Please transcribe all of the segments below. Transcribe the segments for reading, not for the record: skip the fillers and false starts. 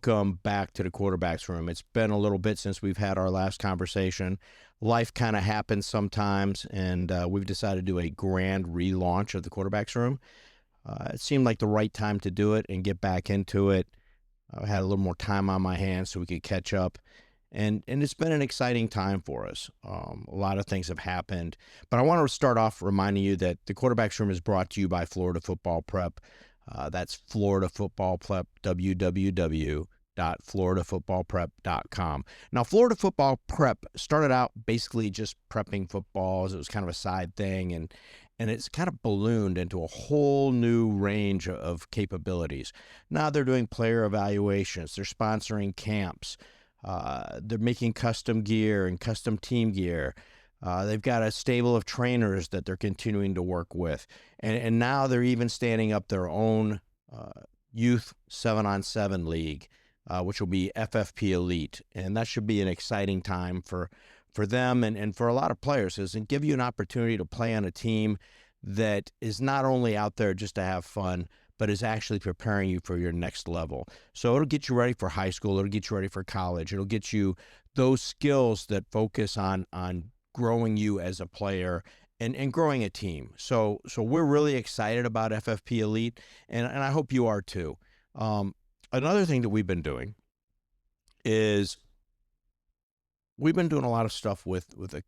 welcome back to the quarterback's room. It's been a little bit since we've had our last conversation. Life kind of happens sometimes, and we've decided to do a grand relaunch of the quarterback's room. It seemed like the right time to do it and get back into it. I had a little more time on my hands so we could catch up. And it's been an exciting time for us. A lot of things have happened. But I want to start off reminding you that the quarterback's room is brought to you by Florida Football Prep. That's Florida Football Prep, www.floridafootballprep.com. Now, Florida Football Prep started out basically just prepping footballs. It was kind of a side thing, and it's kind of ballooned into a whole new range of capabilities. Now they're doing player evaluations. They're sponsoring camps. They're making custom gear and custom team gear. They've got a stable of trainers that they're continuing to work with. And now they're even standing up their own youth 7-on-7 league, which will be FFP Elite. And that should be an exciting time for them and for a lot of players, and give you an opportunity to play on a team that is not only out there just to have fun, but is actually preparing you for your next level. So it'll get you ready for high school. It'll get you ready for college. It'll get you those skills that focus on growing you as a player and growing a team. So we're really excited about FFP Elite, and I hope you are too. Another thing that we've been doing is we've been doing a lot of stuff with a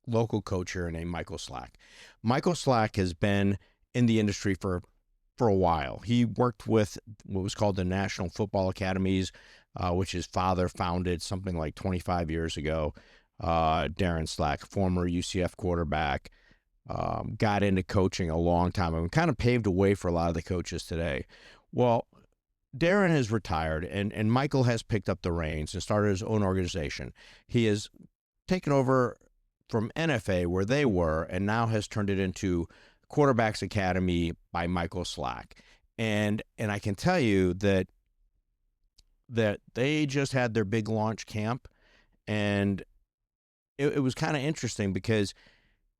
local coach here named Michael Slack. Michael Slack has been in the industry for a while. He worked with what was called the National Football Academies, which his father founded something like 25 years ago. Darren Slack, former UCF quarterback, got into coaching a long time ago and kind of paved the way for a lot of the coaches today. Well, Darren has retired, and Michael has picked up the reins and started his own organization. He has taken over from NFA, where they were, and now has turned it into Quarterbacks Academy by Michael Slack. And I can tell you that they just had their big launch camp, and it was kind of interesting because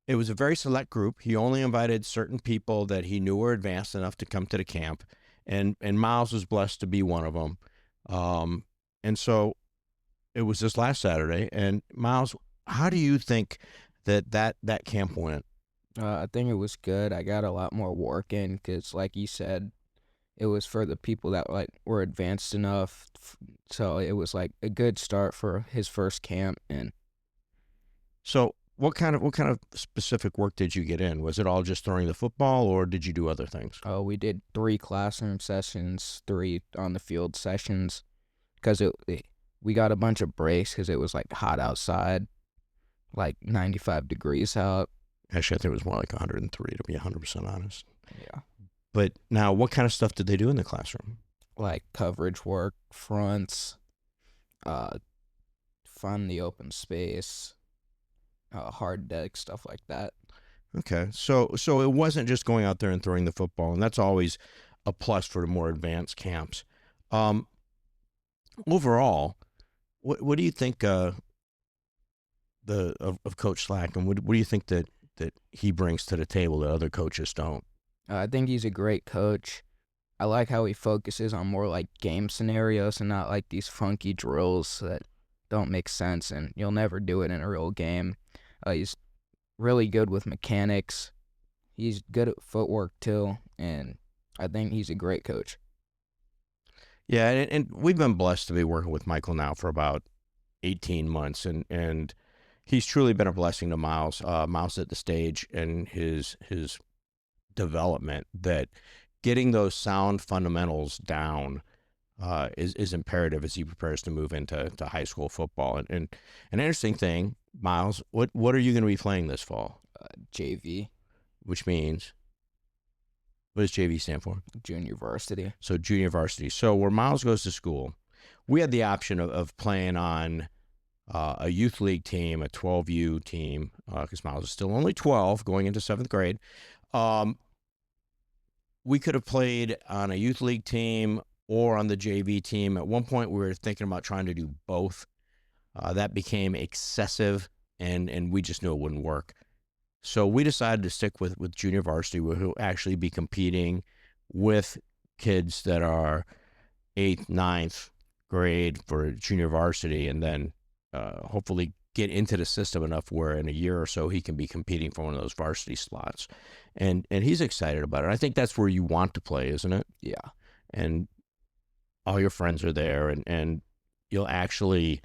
it was a very select group. He only invited certain people that he knew were advanced enough to come to the camp, and Miles was blessed to be one of them. And so it was this last Saturday. And Miles, how do you think that camp went? I think it was good. I got a lot more work in because, like you said, it was for the people that were advanced enough. So it was like a good start for his first camp. And so what kind of specific work did you get in? Was it all just throwing the football, or did you do other things? We did 3 classroom sessions, 3 on the field sessions, because we got a bunch of breaks because it was like hot outside, like 95 degrees out. Actually, I think it was more like 103, to be 100% honest. Yeah. But now, what kind of stuff did they do in the classroom? Like coverage work, fronts, fun the open space, hard deck, stuff like that. Okay, so it wasn't just going out there and throwing the football, and that's always a plus for the more advanced camps. Overall, what do you think of Coach Slack, and what do you think that he brings to the table that other coaches don't? I think he's a great coach. I like how he focuses on more like game scenarios and not like these funky drills that don't make sense and you'll never do it in a real game. He's really good with mechanics. He's good at footwork too, and I think he's a great coach. Yeah, and we've been blessed to be working with Michael now for about 18 months, and he's truly been a blessing to Miles. Miles at the stage in his development that getting those sound fundamentals down is imperative as he prepares to move into high school football. And an interesting thing, Miles, what are you going to be playing this fall? JV. Which means, what does JV stand for? Junior varsity. So junior varsity. So where Miles goes to school, we had the option of playing on a youth league team, a 12U team, because Miles is still only 12 going into 7th grade. We could have played on a youth league team or on the JV team. At one point, we were thinking about trying to do both. That became excessive, and we just knew it wouldn't work. So we decided to stick with junior varsity, where we'll actually be competing with kids that are 8th, 9th, grade for junior varsity, and then hopefully get into the system enough where in a year or so he can be competing for one of those varsity slots. And he's excited about it. I think that's where you want to play, isn't it? Yeah. And all your friends are there, and you'll actually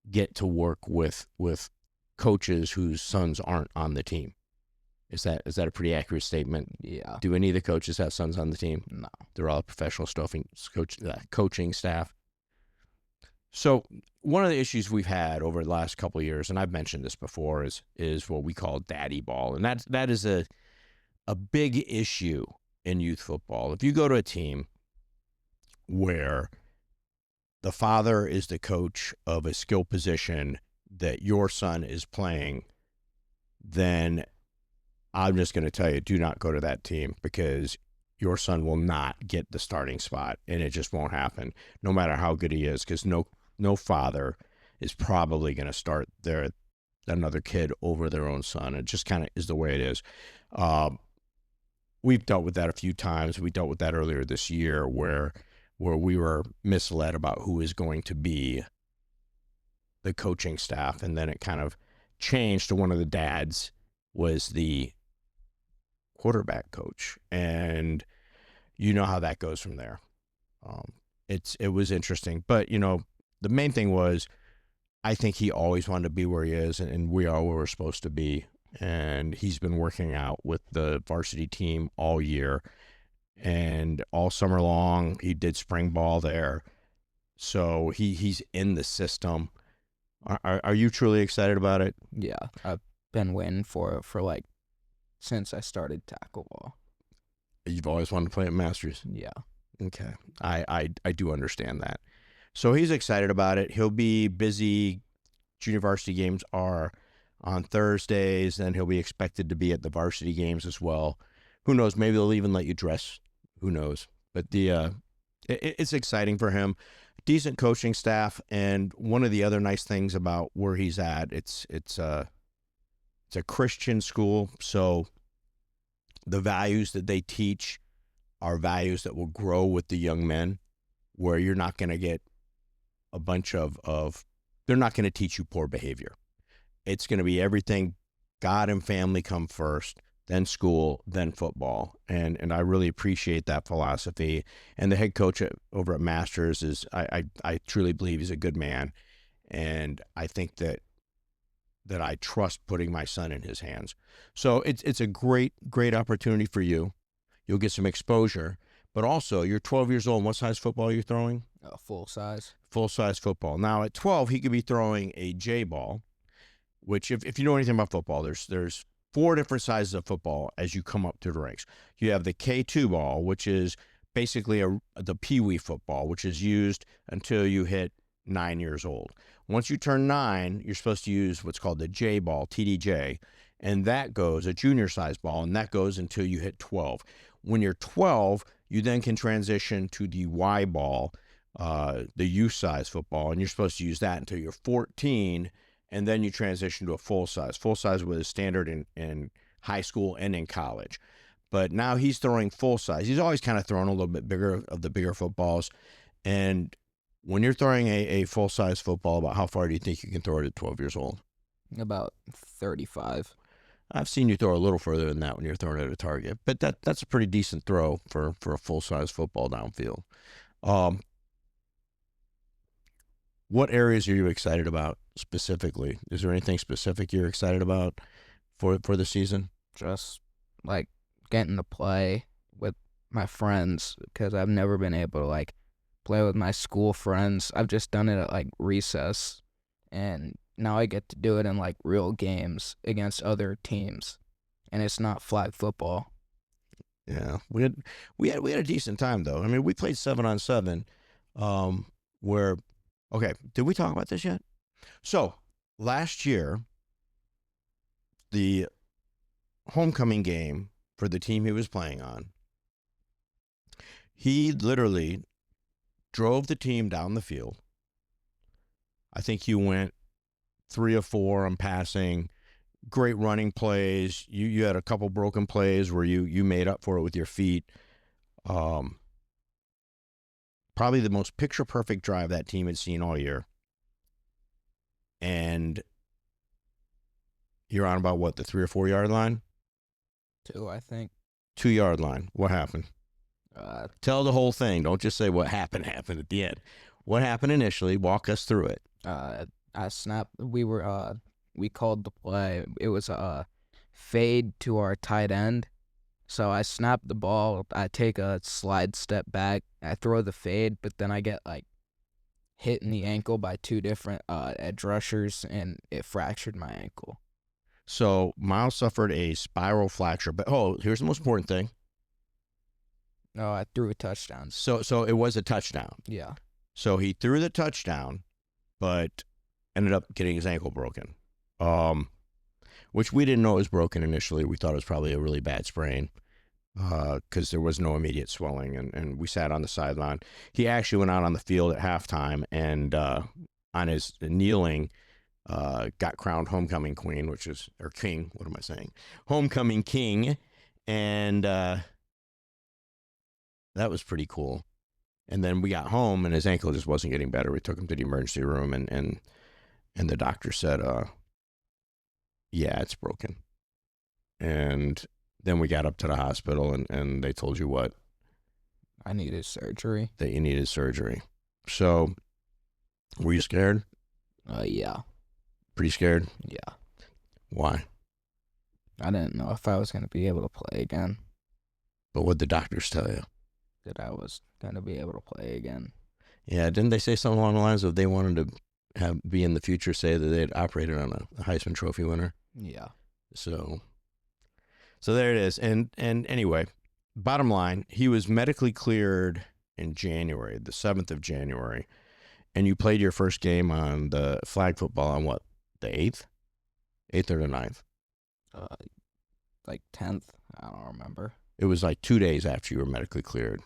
get to work with coaches whose sons aren't on the team. Is that a pretty accurate statement? Yeah. Do any of the coaches have sons on the team? No. They're all professional coaching staff. So one of the issues we've had over the last couple of years, and I've mentioned this before, is what we call daddy ball, and that is a big issue in youth football. If you go to a team where the father is the coach of a skill position that your son is playing, then I'm just going to tell you, do not go to that team, because your son will not get the starting spot, and it just won't happen, no matter how good he is, because no father is probably going to start another kid over their own son. It just kind of is the way it is. We've dealt with that a few times. We dealt with that earlier this year where we were misled about who is going to be the coaching staff, and then it kind of changed to one of the dads was the quarterback coach, and you know how that goes from there. It was interesting, but the main thing was, I think he always wanted to be where he is, and we are where we're supposed to be. And he's been working out with the varsity team all year, and all summer long he did spring ball there. So he's in the system. Are you truly excited about it? Yeah. I've been waiting for like since I started tackle ball. You've always wanted to play at Masters. Yeah. Okay. I do understand that. So he's excited about it. He'll be busy. Junior varsity games are on Thursdays, then he'll be expected to be at the varsity games as well. Who knows? Maybe they'll even let you dress. Who knows? But it's exciting for him. Decent coaching staff, and one of the other nice things about where he's at, it's a Christian school, so the values that they teach are values that will grow with the young men, where you're not going to get a bunch of they're not going to teach you poor behavior. It's going to be everything. God and family come first, then school, then football. And I really appreciate that philosophy. And the head coach over at Masters is, I truly believe he's a good man. And I think that I trust putting my son in his hands. So it's a great opportunity for you. You'll get some exposure, but also you're 12 years old. What size football are you throwing? Full size. Full size football. Now at 12, he could be throwing a J ball, which if you know anything about football, there's 4 different sizes of football as you come up through the ranks. You have the K2 ball, which is basically the Pee Wee football, which is used until you hit 9 years old. Once you turn 9, you're supposed to use what's called the J ball, TDJ, and that goes a junior size ball, and that goes until you hit 12. When you're 12, you then can transition to the Y ball, the youth size football, and you're supposed to use that until you're 14, and then you transition to a full size. Full size was standard in high school and in college. But now he's throwing full size. He's always kind of thrown a little bit bigger of the bigger footballs. And when you're throwing a full size football, about how far do you think you can throw it at 12 years old? About 35. I've seen you throw a little further than that when you're throwing it at a target, but that's a pretty decent throw for a full size football downfield. What areas are you excited about specifically? Is there anything specific you're excited about for the season? Just like getting to play with my friends, because I've never been able to like play with my school friends. I've just done it at like recess, and now I get to do it in like real games against other teams, and it's not flag football. Yeah, we had a decent time though. I mean, we played 7-on-7, where, okay, did we talk about this yet? So last year, the homecoming game for the team he was playing on, he literally drove the team down the field. I think he went 3 or 4 on passing, great running plays. You had a couple broken plays where you made up for it with your feet. probably the most picture-perfect drive that team had seen all year. And you're on about, what, the 3 or 4 yard line? 2, I think. 2 yard line. What happened? Uh, Tell the whole thing. Don't just say what happened at the end. What happened initially? Walk us through it. I snapped. We called the play. It was a fade to our tight end. So I snap the ball. I take a slide step back. I throw the fade, but then I get like hit in the ankle by 2 different edge rushers, and it fractured my ankle. So Miles suffered a spiral fracture. But here's the most important thing. No, I threw a touchdown. So it was a touchdown. Yeah. So he threw the touchdown, but ended up getting his ankle broken. Which we didn't know it was broken initially. We thought it was probably a really bad sprain because there was no immediate swelling, and we sat on the sideline. He actually went out on the field at halftime and on his kneeling got crowned homecoming queen, or king, what am I saying? Homecoming king, and that was pretty cool. And then we got home, and his ankle just wasn't getting better. We took him to the emergency room, and the doctor said, yeah, it's broken. And then we got up to the hospital, and they told you what? I needed surgery. That you needed surgery. So, were you scared? Yeah. Pretty scared? Yeah. Why? I didn't know if I was going to be able to play again. But what'd the doctors tell you? That I was going to be able to play again. Yeah, didn't they say something along the lines of they wanted to be in the future, say that they'd operated on a Heisman Trophy winner? Yeah. So there it is. And anyway, bottom line, he was medically cleared in January, the 7th of January. And you played your first game on the flag football on what, the 8th? 8th or the 9th? Like 10th. I don't remember. It was like 2 days after you were medically cleared.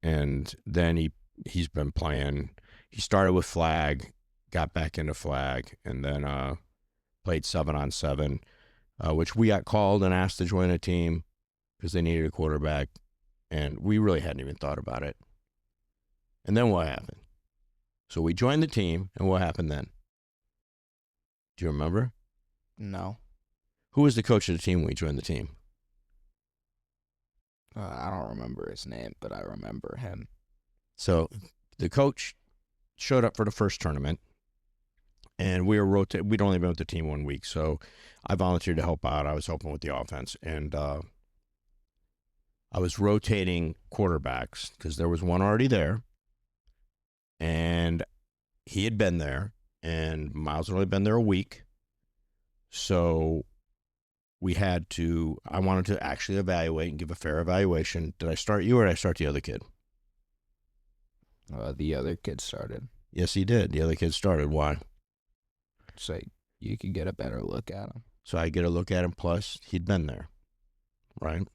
And then he's been playing. He started with flag, got back into flag, and then played 7-on-7, which we got called and asked to join a team because they needed a quarterback. And we really hadn't even thought about it. And then what happened? So we joined the team, and what happened then? Do you remember? No. Who was the coach of the team when we joined the team? I don't remember his name, but I remember him. So the coach showed up for the first tournament, and we were we'd only been with the team 1 week, so I volunteered to help out. I was helping with the offense, and I was rotating quarterbacks because there was one already there, and he had been there, and Miles had only been there a week, so I wanted to actually evaluate and give a fair evaluation. Did I start you or did I start the other kid? The other kid started. Yes, he did. The other kid started. Why? So you could get a better look at him. So I get a look at him, plus he'd been there, right?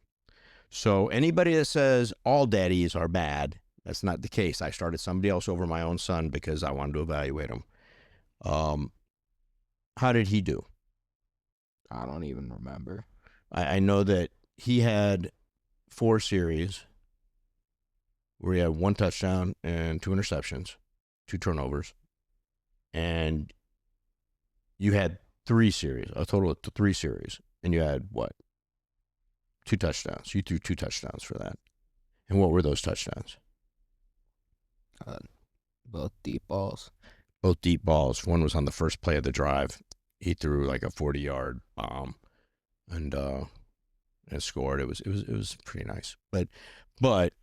So anybody that says all daddies are bad, that's not the case. I started somebody else over my own son because I wanted to evaluate him. How did he do? I don't even remember. I know that he had 4 series where he had 1 touchdown and 2 interceptions, 2 turnovers. And you had 3 series, a total of 3 series. And you had what? 2 touchdowns. You threw 2 touchdowns for that. And what were those touchdowns? Both deep balls. Both deep balls. One was on the first play of the drive. He threw like a 40-yard bomb and scored. It was pretty nice. But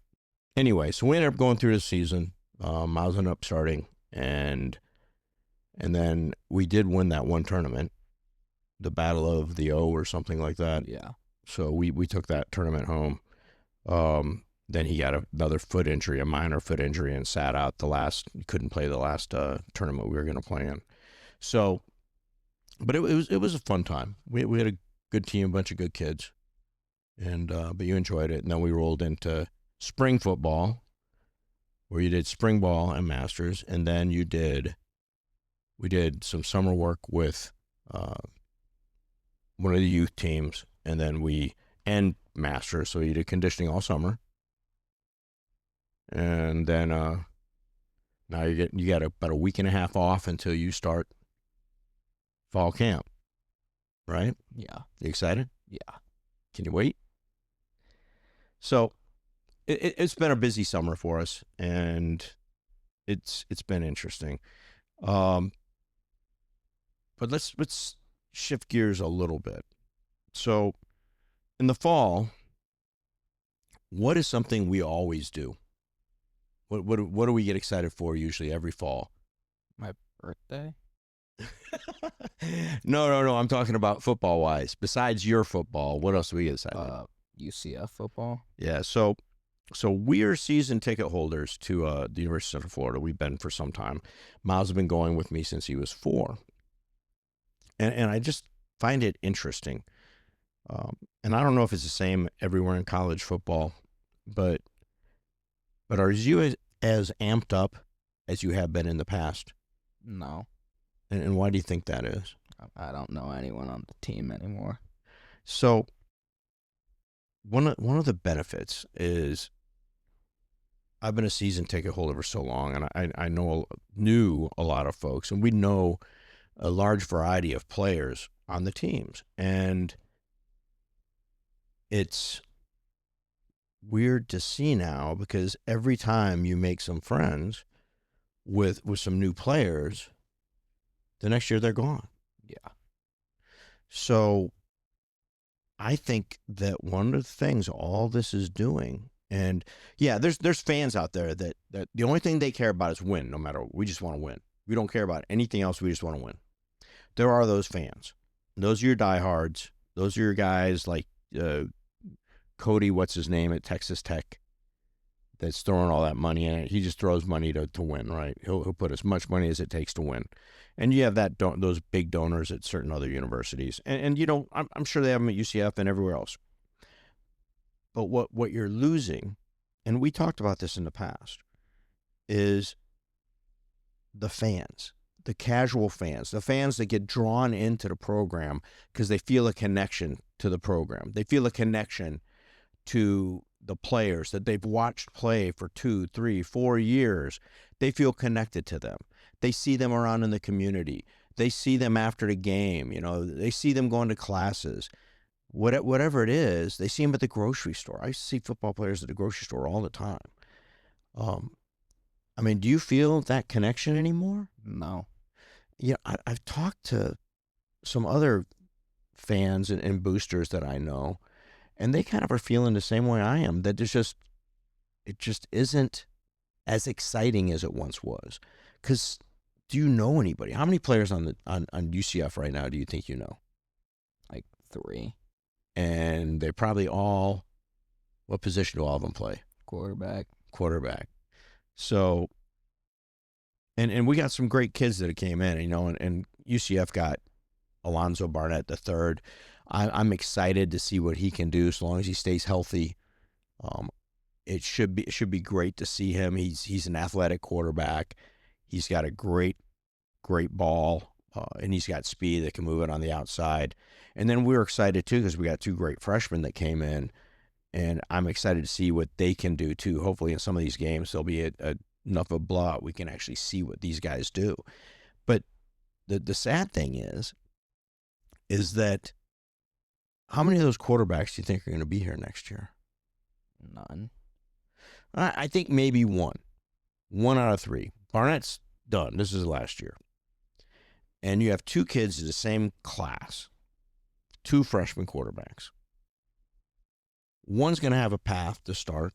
anyway, so we ended up going through the season. Miles ended up starting, and then we did win that one tournament, the Battle of the O or something like that. Yeah. So we took that tournament home. Then he got another foot injury, a minor foot injury, and sat out couldn't play the last tournament we were going to play in. So, but it was a fun time. We had a good team, a bunch of good kids, and but you enjoyed it. And then we rolled into spring football, where you did spring ball and masters, and then we did some summer work with one of the youth teams, and then and masters. So you did conditioning all summer. and then now you got about a week and a half off until you start fall camp, right? Yeah. You excited? Yeah. Can you wait? So it's been a busy summer for us, and it's been interesting. Um, but let's shift gears a little bit. So in the fall, what is something we always do? What do we get excited for usually every fall? My birthday? No. I'm talking about football wise. Besides your football, what else do we get excited? UCF football. Yeah. So we're season ticket holders to the University of Central Florida. We've been for some time. Miles has been going with me since he was 4, and I just find it interesting. And I don't know if it's the same everywhere in college football, but are you as amped up as you have been in the past? No. And why do you think that is? I don't know anyone on the team anymore. So one of the benefits is I've been a season ticket holder for so long, and I knew a lot of folks, and we know a large variety of players on the teams, and it's weird to see now because every time you make some friends with some new players, the next year they're gone. Yeah. So I think that one of the things all this is doing, and yeah, there's fans out there that the only thing they care about is win. No matter what, we just want to win. We don't care about anything else. We just want to win. There are those fans. Those are your diehards. Those are your guys like Cody, what's his name at Texas Tech, that's throwing all that money in it. He just throws money to win, right? He'll put as much money as it takes to win. And you have those big donors at certain other universities, and you know I'm sure they have them at UCF and everywhere else. But what you're losing, and we talked about this in the past, is the fans, the casual fans, the fans that get drawn into the program because they feel a connection to the program. They feel a connection to the players that they've watched play for 2, 3, 4 years. They feel connected to them. They see them around in the community. They see them after the game. You know, they see them going to classes. Whatever it is, they see them at the grocery store. I see football players at the grocery store all the time. I mean, do you feel that connection anymore? No. Yeah, I've talked to some other fans and boosters that I know, and they kind of are feeling the same way I am, that it just isn't as exciting as it once was. Because do you know anybody? How many players on UCF right now do you think you know? Like 3. And they probably all, what position do all of them play? Quarterback. So, and we got some great kids that came in, you know, and UCF got Alonzo Barnett the third. I'm excited to see what he can do as long as he stays healthy. It should be great to see him. He's an athletic quarterback. He's got a great ball, and he's got speed that can move it on the outside. And then we were excited too because we got 2 great freshmen that came in, and I'm excited to see what they can do too. Hopefully in some of these games there'll be enough of a blowout we can actually see what these guys do. But the sad thing is that how many of those quarterbacks do you think are going to be here next year? None. I think maybe one out of 3. Barnett's done. This is his last year. And you have 2 kids in the same class, 2 freshman quarterbacks. One's going to have a path to start,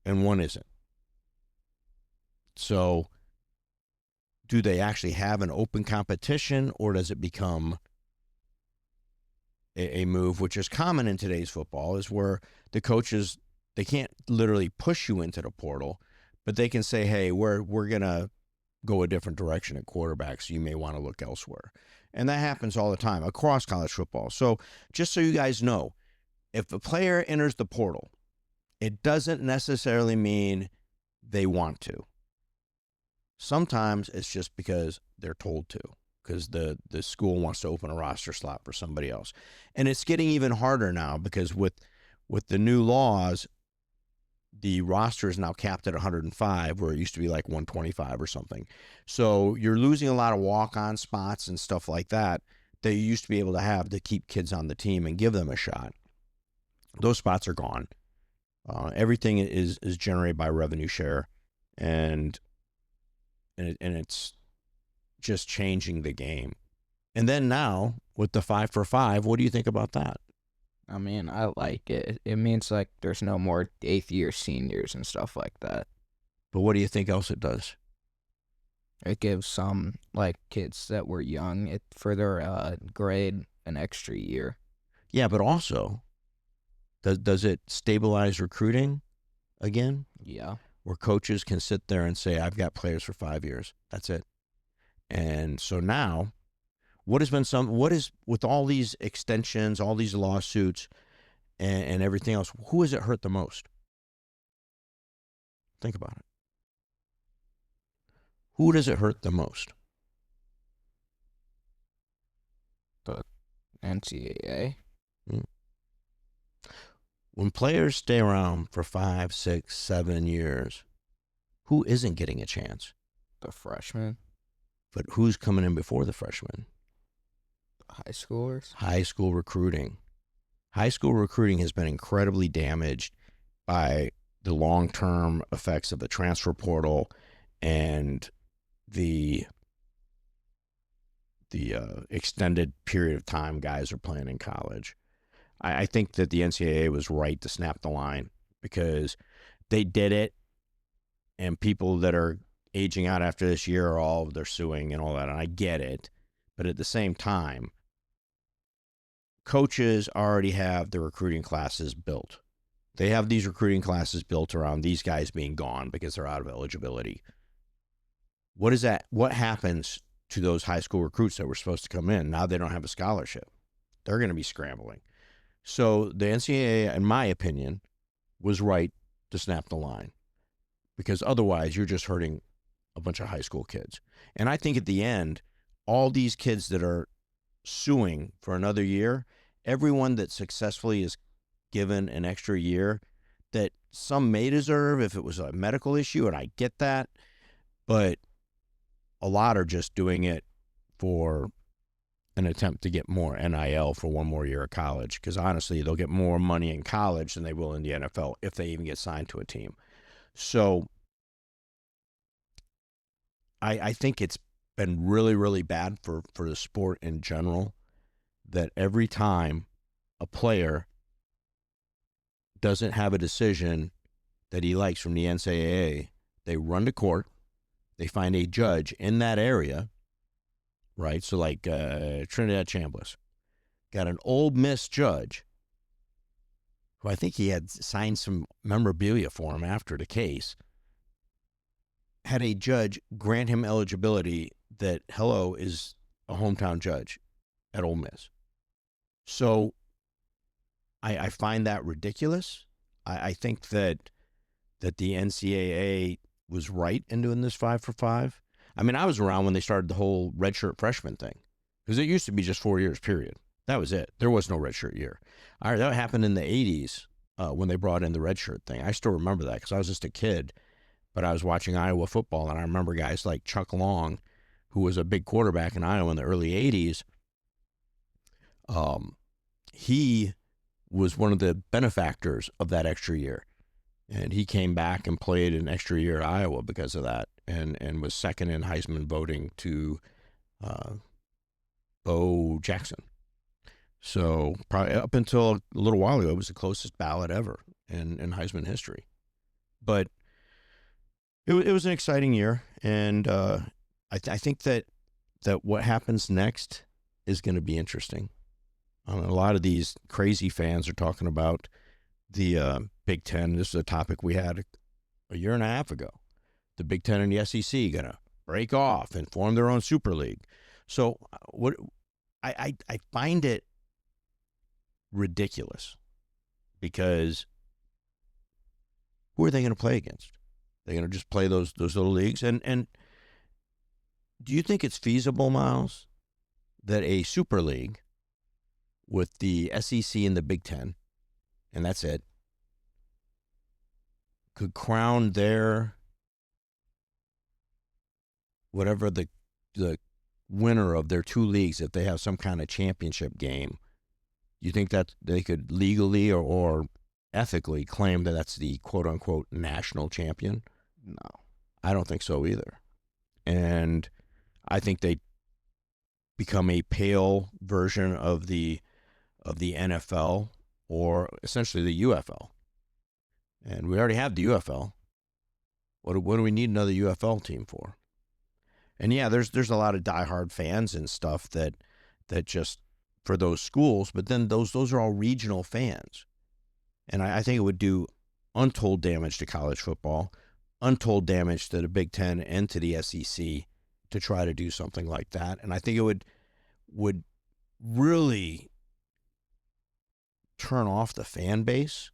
and one isn't. So do they actually have an open competition, or does it become a move, which is common in today's football, is where the coaches, they can't literally push you into the portal, but they can say, hey, we're going to go a different direction at quarterback, so you may want to look elsewhere. And that happens all the time across college football. So just so you guys know, if a player enters the portal, it doesn't necessarily mean they want to. Sometimes it's just because they're told to, because the school wants to open a roster slot for somebody else. And it's getting even harder now because with the new laws, the roster is now capped at 105, where it used to be like 125 or something. So you're losing a lot of walk-on spots and stuff like that you used to be able to have to keep kids on the team and give them a shot. Those spots are gone. Everything is generated by revenue share, and it's just changing the game. And then now with the 5-for-5, what do you think about that? I mean, I like it. It means like there's no more 8th-year seniors and stuff like that. But what do you think else it does? It gives some like kids that were young for their grade an extra year. Yeah, but also, does it stabilize recruiting again? Yeah. Where coaches can sit there and say, I've got players for 5 years. That's it. And so now, what is with all these extensions, all these lawsuits, and everything else, who has it hurt the most? Think about it. Who does it hurt the most? The NCAA. When players stay around for 5, 6, 7 years, who isn't getting a chance? The freshmen. But who's coming in before the freshmen? The high schoolers. High school recruiting. High school recruiting has been incredibly damaged by the long-term effects of the transfer portal and the extended period of time guys are playing in college. I think that the NCAA was right to snap the line because they did it, and people that are aging out after this year they're suing and all that, and I get it. But at the same time, coaches already have the recruiting classes built. They have these recruiting classes built around these guys being gone because they're out of eligibility. What is that? What happens to those high school recruits that were supposed to come in? Now they don't have a scholarship. They're going to be scrambling. So the NCAA, in my opinion, was right to snap the line because otherwise you're just hurting a bunch of high school kids. And I think at the end, all these kids that are suing for another year, everyone that successfully is given an extra year that some may deserve if it was a medical issue, and I get that, but a lot are just doing it for an attempt to get more NIL for one more year of college, because honestly, they'll get more money in college than they will in the NFL if they even get signed to a team. So I think it's been really, really bad for the sport in general that every time a player doesn't have a decision that he likes from the NCAA, they run to court, they find a judge in that area, right? So like Trinidad Chambliss got an Ole Miss judge who I think he had signed some memorabilia for him after the case, had a judge grant him eligibility that Hello is a hometown judge at Ole Miss. So I find that ridiculous. I think that the NCAA was right in doing this 5-for-5. I mean, I was around when they started the whole redshirt freshman thing because it used to be just 4 years, period. That was it. There was no redshirt year. All right, that happened in the 80s when they brought in the redshirt thing. I still remember that because I was just a kid, but I was watching Iowa football, and I remember guys like Chuck Long, who was a big quarterback in Iowa in the early 80s. He was one of the benefactors of that extra year. And he came back and played an extra year at Iowa because of that, and was second in Heisman voting to Bo Jackson. So probably up until a little while ago, it was the closest ballot ever in Heisman history. But it was an exciting year, and I think that what happens next is going to be interesting. A lot of these crazy fans are talking about the Big Ten. This is a topic we had a year and a half ago. The Big Ten and the SEC going to break off and form their own super league. So what I find it ridiculous because who are they going to play against? They're going to just play those little leagues. And do you think it's feasible, Miles, that a super league with the SEC and the Big Ten, and that's it, could crown their whatever the winner of their two leagues, if they have some kind of championship game, you think that they could legally or ethically claim that that's the quote unquote national champion? No. I don't think so either. And I think they become a pale version of the NFL or essentially the UFL. And we already have the UFL. What do we need another UFL team for? And yeah, there's a lot of diehard fans and stuff that just for those schools, but then those are all regional fans. And I think it would do untold damage to college football, untold damage to the Big Ten and to the SEC to try to do something like that. And I think it would really turn off the fan base,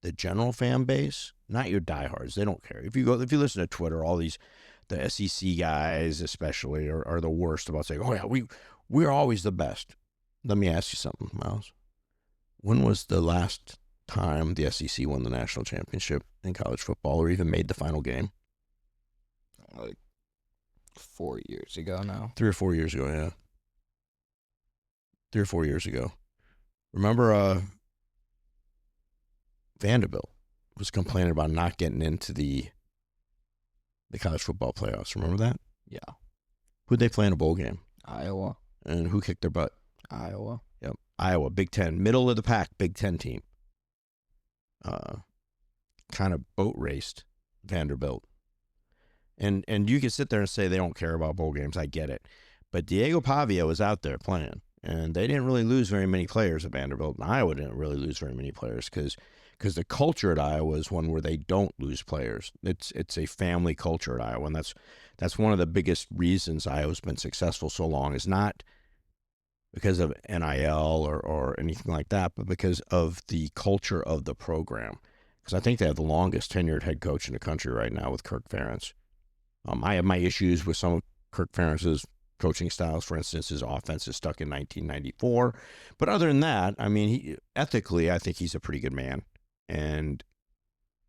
the general fan base, not your diehards. They don't care. If you listen to Twitter, all these the SEC guys especially are the worst about saying, "Oh yeah, we're always the best." Let me ask you something, Miles. When was the last time the SEC won the national championship in college football or even made the final game? Like 4 years ago now. 3 or 4 years ago, yeah. 3 or 4 years ago. Remember Vanderbilt was complaining about not getting into the college football playoffs. Remember that? Yeah. Who'd they play in a bowl game? Iowa. And who kicked their butt? Iowa. Yep. Iowa, Big Ten, middle of the pack, Big Ten team. Kind of boat raced Vanderbilt. And you can sit there and say they don't care about bowl games. I get it. But Diego Pavia was out there playing. And they didn't really lose very many players at Vanderbilt. And Iowa didn't really lose very many players because the culture at Iowa is one where they don't lose players. It's a family culture at Iowa. And that's one of the biggest reasons Iowa's been successful so long, is not because of NIL or anything like that, but because of the culture of the program. Because I think they have the longest tenured head coach in the country right now with Kirk Ferentz. I have my issues with some of Kirk Ferentz's coaching styles. For instance, his offense is stuck in 1994. But other than that, I mean, ethically, I think he's a pretty good man. And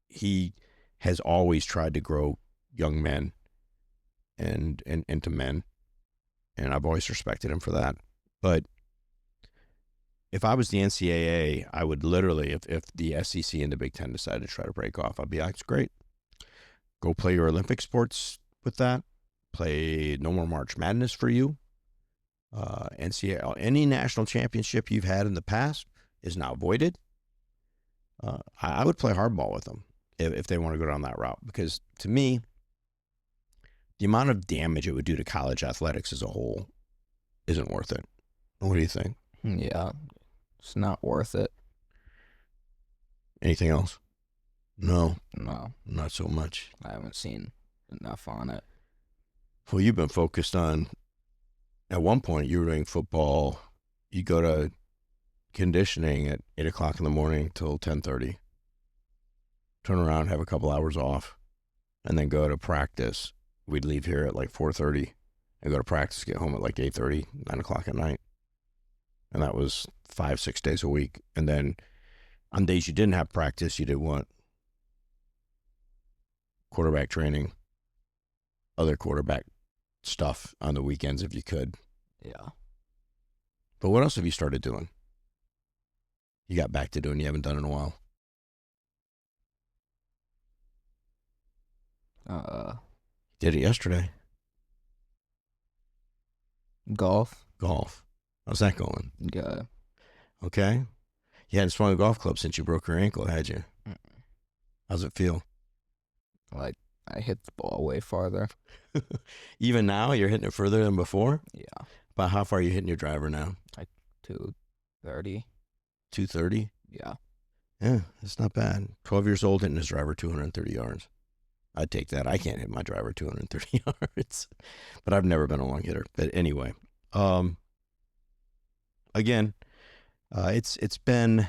he has always tried to grow young men and into men. And I've always respected him for that. But if I was the NCAA, I would literally, if the SEC and the Big Ten decided to try to break off, I'd be like, it's great. Go play your Olympic sports with that. Play no more March Madness for you. NCAA, any national championship you've had in the past is now voided. I would play hardball with them if they want to go down that route, because to me, the amount of damage it would do to college athletics as a whole isn't worth it. What do you think? Yeah, it's not worth it. Anything else? No, No, not so much. I haven't seen enough on it. Well, you've been focused on, at one point you were doing football. You go to conditioning at 8 o'clock in the morning till 10:30. Turn around, have a couple hours off, and then go to practice. We'd leave here at like 4:30 and go to practice, get home at like 8:30, 9 o'clock at night. And that was 5-6 days a week. And then on days you didn't have practice, you did what? Quarterback training, other quarterback stuff on the weekends if you could. Yeah. But what else have you started doing? You got back to doing you haven't done in a while? Did it yesterday. Golf. How's that going? Good. Okay. You hadn't swung a golf club since you broke your ankle, had you? How's it feel? Like, I hit the ball way farther. Even now, you're hitting it further than before? Yeah. About how far are you hitting your driver now? Like 230. 230? Yeah. Yeah, that's not bad. 12 years old hitting his driver 230 yards. I'd take that. I can't hit my driver 230 yards. But I've never been a long hitter. But anyway, again, it's been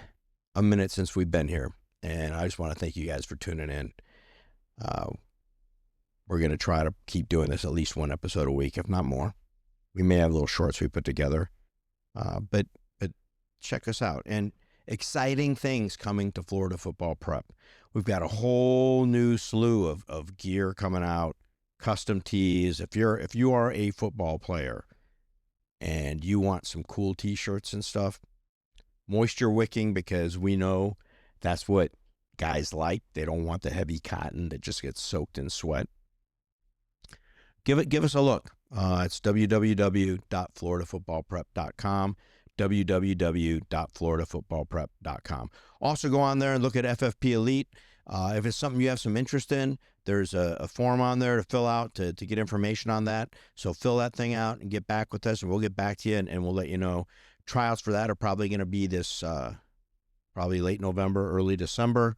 a minute since we've been here. And I just want to thank you guys for tuning in. We're going to try to keep doing this at least one episode a week, if not more. We may have little shorts we put together. But check us out. And exciting things coming to Florida Football Prep. We've got a whole new slew of gear coming out, custom tees. If you are a football player and you want some cool t-shirts and stuff, moisture wicking, because we know that's what guys like. They don't want the heavy cotton that just gets soaked in sweat. Give us a look. It's www.floridafootballprep.com, www.floridafootballprep.com. Also go on there and look at FFP Elite. If it's something you have some interest in, there's a form on there to fill out to get information on that. So fill that thing out and get back with us, and we'll get back to you, and we'll let you know. Trials for that are probably going to be this probably late November, early December.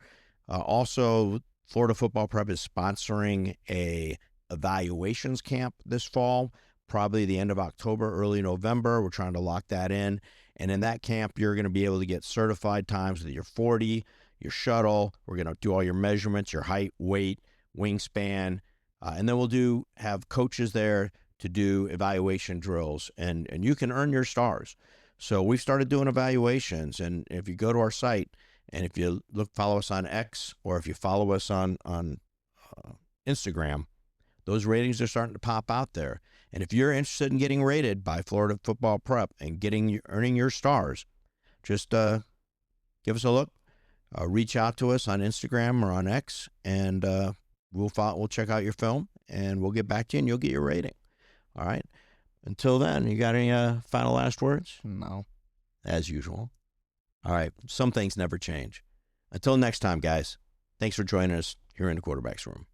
Also, Florida Football Prep is sponsoring a evaluations camp this fall, probably the end of October, early November. We're trying to lock that in. And in that camp, you're going to be able to get certified times with your 40, your shuttle. We're going to do all your measurements, your height, weight, wingspan. And then we'll have coaches there to do evaluation drills, and you can earn your stars. So we've started doing evaluations, and if you go to our site, and if you follow us on X, or if you follow us on Instagram, those ratings are starting to pop out there. And if you're interested in getting rated by Florida Football Prep and earning your stars, just give us a look. Reach out to us on Instagram or on X, and we'll check out your film, and we'll get back to you, and you'll get your rating. All right. Until then, you got any final last words? No. As usual. All right. Some things never change. Until next time, guys. Thanks for joining us here in the quarterback's room.